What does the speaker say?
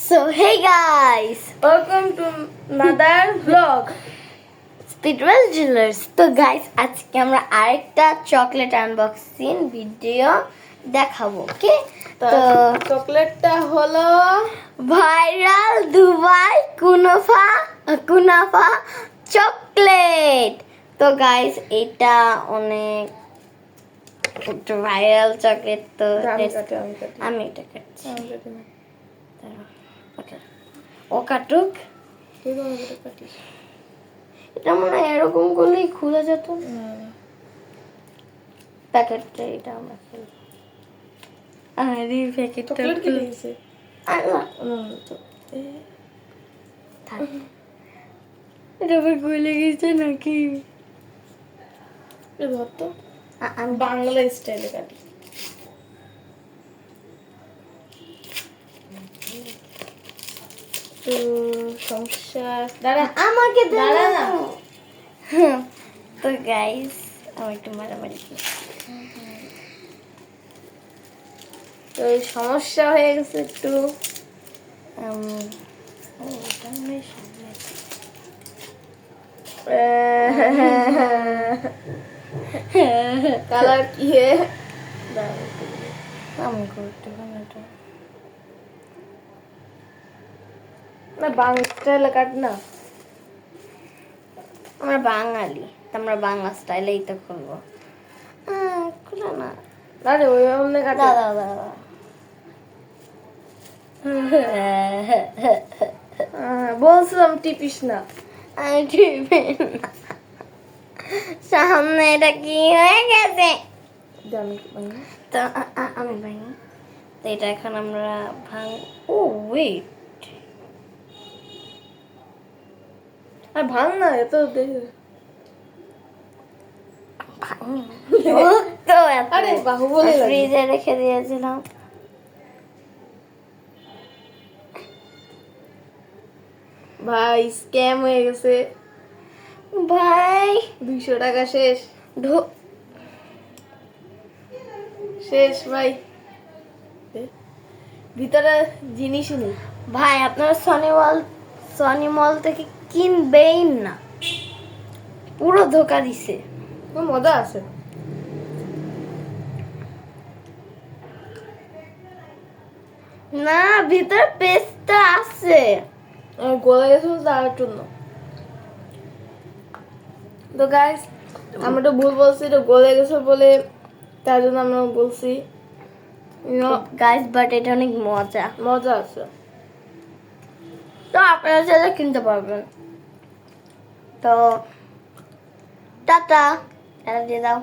So hey guys, Welcome to another vlog. Speedwell Jewelers. তো guys আজকে আমরা আরেকটা চকলেট আনবক্সিং ভিডিও দেখাবো। ওকে, তো চকলেটটা হলো ভাইরাল দুবাই কুনাফা চকলেট। তো গাইস এটা অনেক ভাইরাল চকলেট। তো আমি এটা কাটছি। ওকে, ও কাটুক। এটা মনে হয় এরকম করলেই খুলে যেত। প্যাকেটটা এটা আমরা খেলবো। আরে প্যাকেটটা চকলেট কি দিয়েছে? এটা আবার গলে গেছে নাকি? ধর তো, আমি বাংলা স্টাইলে কাটি। তো সমস্যা দাঁড়া, আমাকে দাঁড়া না। তো গাইস আমি একটু মারামারি করি। তো সমস্যা হয়ে গেছে একটু। ওটা নয় সামনে। কালার কি হে? আমি করতে এটা না বাংলা স্টাইলে কাট না। আমরা বাঙালি, তো আমরা বাংলা স্টাইলেই তো করবো। খুলে না আরে ওই অমনে কাটা। দাদা দাদা বলছিলাম টিপিস না। সামনে এটা কি হয়ে গেছে? জানি তো আমি ভাঙি। তো এটা এখন আমরা ভাঙ। ও ওয়েট, আর ভাঙ না এত দেখে। তো এত আরে বাহুবলী লাগে। ফ্রিজে রেখে দিয়েছিলাম। ভাই স্ক্যাম হয়ে গেছে ভাই। 200 টাকা শেষ শেষ ভাই। ভিতরে জিনিসই নেই ভাই আপনারা সনি মল থেকে কিনবেই না, পুরো ধোকা দিছে। মজা আছে। না ভিতরে পেস্টটা আছে। গলে গেছে তার জন্য। তো গাইস আমরা তো ভুল বলছি, তো গলে গেছে বলে তার জন্য আমরা বলছি গাইস বাট এটা অনেক মজা। মজা আছে। তো আপনারা চাইলে কিনতে পারবেন। তো টাটা, এটা দিয়ে দাও।